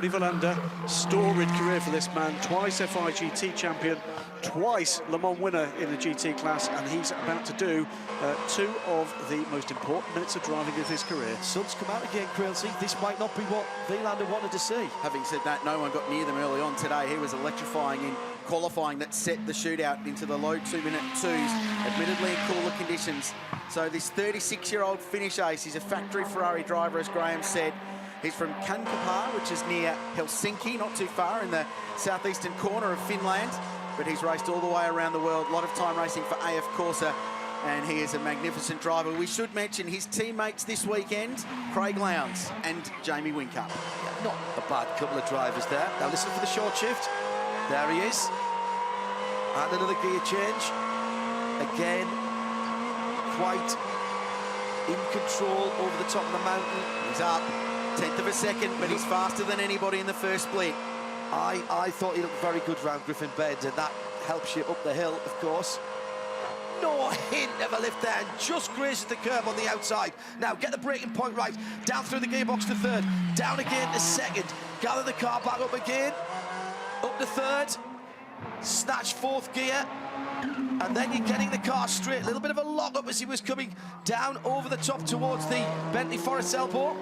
Toni Vilander, storied career for this man, twice FIGT champion, twice Le Mans winner in the GT class, and he's about to do two of the most important minutes of driving of his career. Sun's come out again, Crailsey. This might not be what Vilander wanted to see. Having said that, no one got near them early on today. He was electrifying in qualifying that set the shootout into the low 2-minute twos, admittedly in cooler conditions. So this 36-year-old Finnish ace, he's a factory Ferrari driver, as Graham said. He's from Kankapää, which is near Helsinki, not too far in the southeastern corner of Finland. But he's raced all the way around the world, a lot of time racing for AF Corsa, and he is a magnificent driver. We should mention his teammates this weekend, Craig Lowndes and Jamie Whincup. Yeah, not a bad couple of drivers there. Now listen for the short shift. There he is. And another gear change. Again, quite in control over the top of the mountain. He's up, 10th of a second, but he's faster than anybody in the first split. I thought he looked very good round Griffin Bed, and that helps you up the hill, of course. No hint of a lift there, and just grazes the curb on the outside. Now, get the braking point right. Down through the gearbox to third. Down again to second. Gather the car back up again. Up to third. Snatch fourth gear. And then you're getting the car straight. A little bit of a lock-up as he was coming down over the top towards the Bentley Forest Elbow.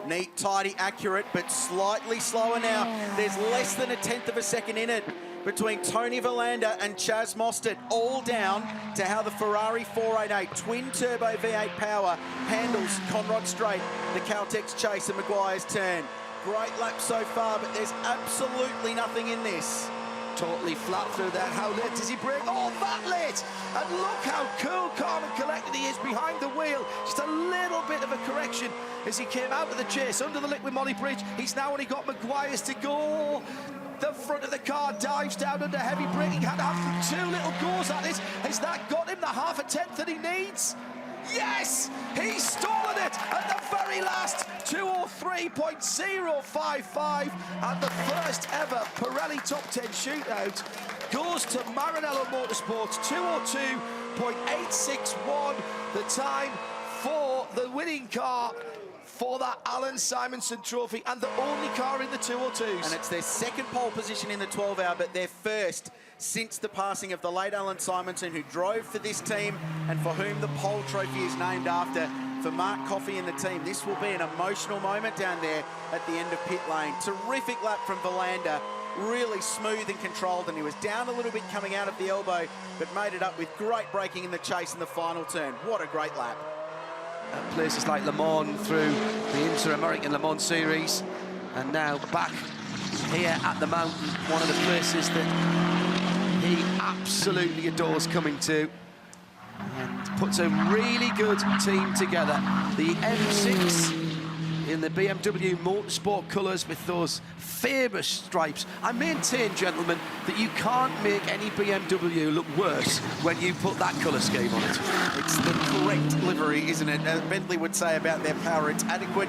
Neat, tidy, accurate, but slightly slower now. There's less than a 10th of a second in it between Toni Vilander and Chaz Mostert, all down to how the Ferrari 488 twin-turbo V8 power handles Conrod Straight, the Caltex chase and Meguiar's turn. Great lap so far, but there's absolutely nothing in this. Totally flat through there. How late does he brake? Oh, that late! And look how cool, calm and collected he is behind the wheel. Just a little bit of a correction as he came out of the chase under the Liquid Moly Bridge. He's now only got Meguiar's to go. The front of the car dives down under heavy braking. Had to have two little goes at it. Has that got him the half a tenth that he needs? Yes! He's stolen it at the very last, 203.055, and the first ever Pirelli Top 10 shootout goes to Maranello Motorsports, 202.861, the time for the winning car for that Alan Simonson trophy, and the only car in the 202s. And it's their second pole position in the 12-hour, but their first since the passing of the late Alan Simonson, who drove for this team and for whom the pole trophy is named after, for Mark Coffey and the team. This will be an emotional moment down there at the end of pit lane. Terrific lap from Vilander, really smooth and controlled, and he was down a little bit coming out of the elbow, but made it up with great braking in the chase in the final turn. What a great lap. At places like Le Mans through the Inter-American Le Mans Series, and now back here at the mountain, one of the places that he absolutely adores coming to, and puts a really good team together. The M6 in the BMW Motorsport colours with those famous stripes. I maintain, gentlemen, that you can't make any BMW look worse when you put that colour scheme on it. It's the correct livery, isn't it? Bentley would say about their power, it's adequate.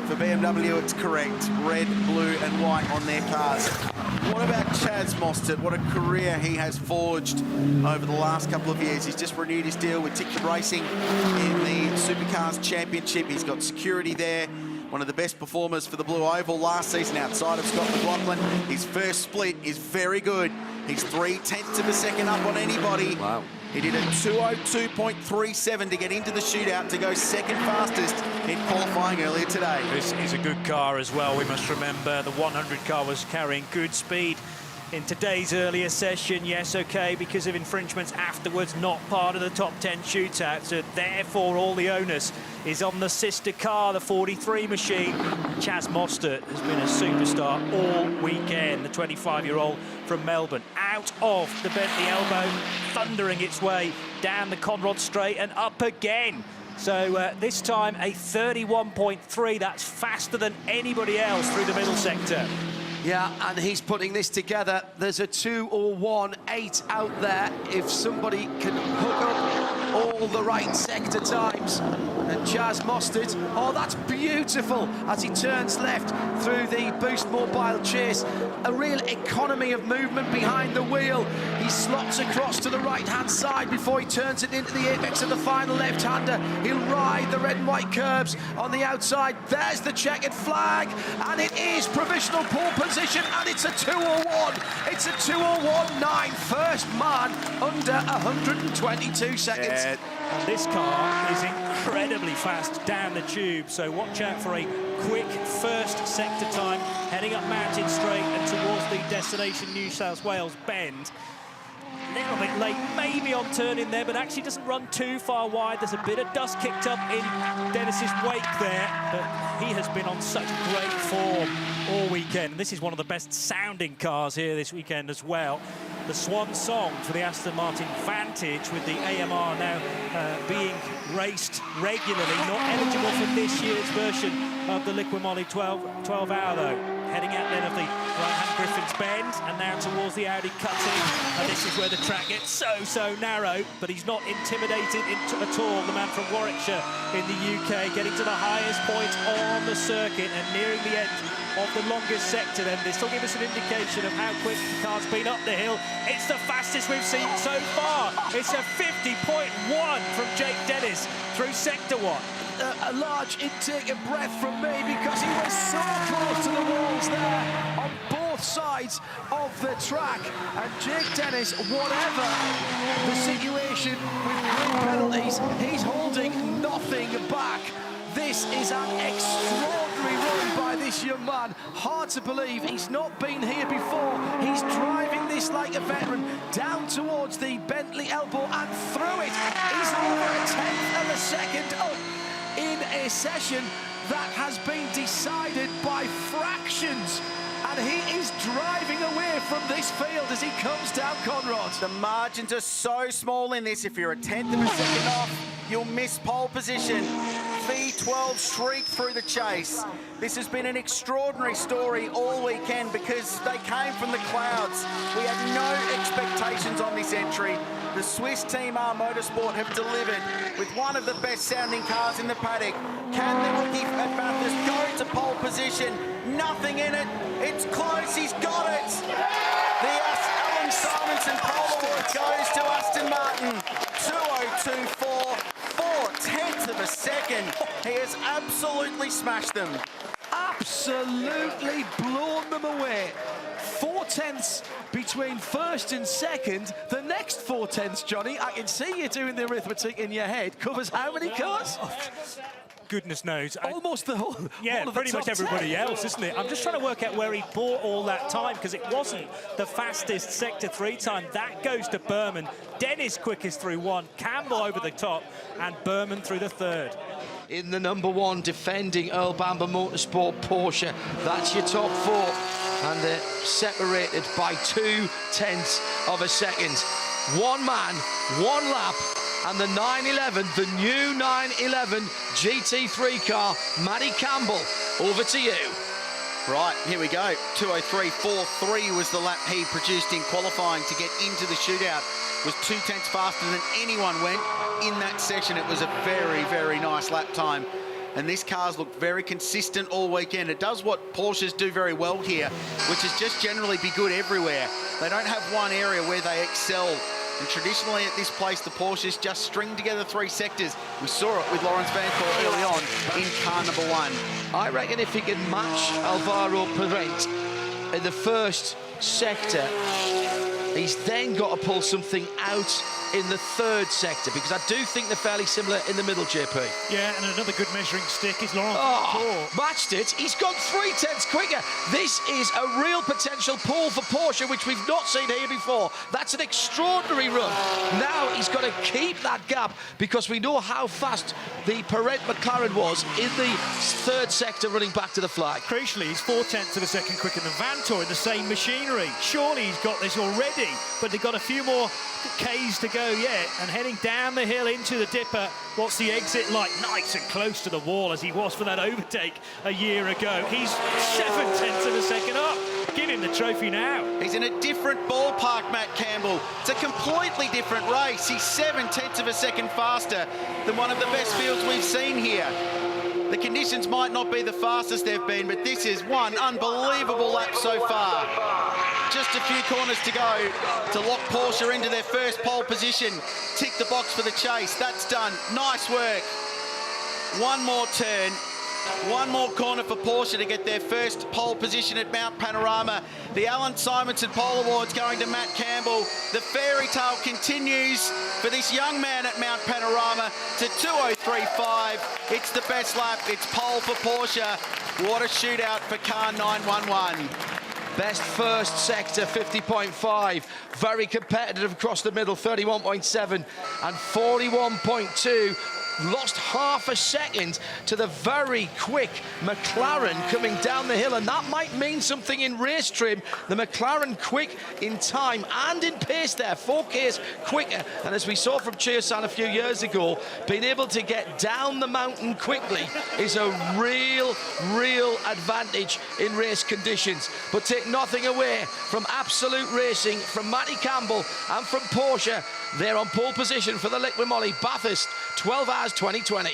For BMW, it's correct. Red, blue and white on their cars. What about Chaz Mostert? What a career he has forged over the last couple of years. He's just renewed his deal with Ticket Racing in the Supercars Championship. He's got security there. One of the best performers for the Blue Oval last season outside of Scott McLaughlin. His first split is very good. He's 0.3 of a second up on anybody. Wow. He did a 202.37 to get into the shootout to go second fastest in qualifying earlier today. This is a good car as well. We must remember the 100 car was carrying good speed in today's earlier session. Yes, okay, because of infringements afterwards, not part of the top 10 shootout, so therefore all the onus is on the sister car, the 43 machine. Chaz Mostert has been a superstar all weekend, the 25-year-old from Melbourne, out of the Bentley elbow, thundering its way down the Conrod Straight and up again. So this time a 31.3, that's faster than anybody else through the middle sector. Yeah, and he's putting this together. There's a 2:01.8 out there. If somebody can hook up all the right sector times. And Chaz Mostert, oh, that's beautiful as he turns left through the Boost Mobile chase. A real economy of movement behind the wheel. He slots across to the right-hand side before he turns it into the apex of the final left-hander. He'll ride the red and white curbs on the outside. There's the checkered flag, and it is provisional pole position, and it's a 2:01. It's a 2:01.9. First man under 122 seconds. Yeah. And this car is incredibly fast down the tube, so watch out for a quick first sector time heading up Mountain Straight and towards the destination New South Wales bend. A little bit late, maybe on turning there, but actually doesn't run too far wide. There's a bit of dust kicked up in Dennis's wake there, but he has been on such great form all weekend. This is one of the best sounding cars here this weekend as well. The swan song for the Aston Martin Vantage, with the AMR now being raced regularly, not eligible for this year's version of the Liqui Moly 12-hour though. Heading out then of the right-hand Griffin's Bend, and now towards the Audi cutting. And this is where the track gets so narrow, but he's not intimidated at all, the man from Warwickshire in the UK, getting to the highest point on the circuit and nearing the end of the longest sector. Then this will give us an indication of how quick the car's been up the hill. It's the fastest we've seen so far. It's a 50.1 from Jake Dennis through sector 1. A large intake of breath from me, because he was so close to the walls there on both sides of the track. And Jake Dennis, whatever the situation with grid penalties, he's holding nothing back. This is an extraordinary run by this young man. Hard to believe he's not been here before. He's driving this like a veteran, down towards the Bentley elbow and through it. He's over a tenth of a second up in a session that has been decided by fractions. And he is driving away from this field as he comes down Conrod. The margins are so small in this. If you're a tenth of a second off, you'll miss pole position. V12 shrieked through the chase. This has been an extraordinary story all weekend because they came from the clouds. We had no expectations on this entry. The Swiss team R Motorsport have delivered with one of the best sounding cars in the paddock. Can the rookie at Bathurst go to pole position? Nothing in it. It's close. He's got it. The Alan Simonson Polaroid goes to Aston Martin. 2:02.4, 4/10 of a second. He has absolutely smashed them. Absolutely blown them away. 4/10 between first and second. The next 4/10, Johnny, I can see you doing the arithmetic in your head, covers how many cars? Goodness knows. Almost the whole. Yeah, all of pretty the much top everybody 10. else, isn't it? I'm just trying to work out where he bought all that time, because it wasn't the fastest sector 3 time. That goes to Berman. Dennis quickest through 1, Campbell over the top, and Berman through the 3rd. In the number 1, defending Earl Bamber Motorsport Porsche. That's your top 4. And they're separated by 2/10 of a second. One man, one lap, and the 911, the new 911 GT3 car, Matty Campbell, over to you. Right, here we go. 2:03.43 was the lap he produced in qualifying to get into the shootout. Was 2/10 faster than anyone went in that session. It was a very nice lap time. And this car's looked very consistent all weekend. It does what Porsches do very well here, which is just generally be good everywhere. They don't have one area where they excel. And traditionally at this place, the Porsches just string together 3 sectors. We saw it with Lawrence Vancourt early on in car number 1. I reckon if he can match Alvaro Parent in the first sector, he's then got to pull something out in the 3rd sector, because I do think they're fairly similar in the middle, JP. Yeah, and another good measuring stick is Laurent Vancourt. Matched it. He's gone 3/10 quicker. This is a real potential pull for Porsche, which we've not seen here before. That's an extraordinary run. Now he's got to keep that gap, because we know how fast the Parent McLaren was in the 3rd sector running back to the flag. Crucially, he's 4/10 of a second quicker than Vantour in the same machinery. Surely he's got this already, but they've got a few more Ks to go go yet, and heading down the hill into the dipper. What's the exit like? Nice and close to the wall as he was for that overtake a year ago. He's 7/10 of a second up. Give him the trophy now. He's in a different ballpark, Matt Campbell. It's a completely different race. He's 7/10 of a second faster than one of the best fields we've seen here. The conditions might not be the fastest they've been, but this is one unbelievable lap so far. Just a few corners to go to lock Porsche into their first pole position. Tick the box for the chase. That's done. Nice work. One more turn. One more corner for Porsche to get their first pole position at Mount Panorama. The Alan Simonson Pole Awards going to Matt Campbell. The fairy tale continues for this young man at Mount Panorama to 2:03.5. It's the best lap. It's pole for Porsche. What a shootout for car 911. Best first sector, 50.5. Very competitive across the middle, 31.7 and 41.2. Lost half a second to the very quick McLaren coming down the hill, and that might mean something in race trim. The McLaren quick in time and in pace there, 4Ks quicker. And as we saw from Cheersan a few years ago, being able to get down the mountain quickly is a real advantage in race conditions. But take nothing away from absolute racing from Matty Campbell and from Porsche. They're on pole position for the Liquid Moly Bathurst 12 Hours 2020.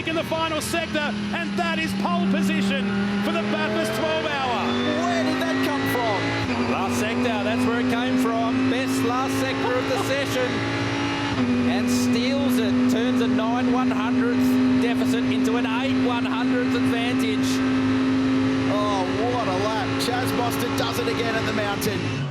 In the final sector, and that is pole position for the Bathurst 12 Hour. Where did that come from? Last sector, that's where it came from. Best last sector of the session. And steals it, turns a 9/100th deficit into an 8/100th advantage. Oh, what a lap. Chaz Mostert does it again at the mountain.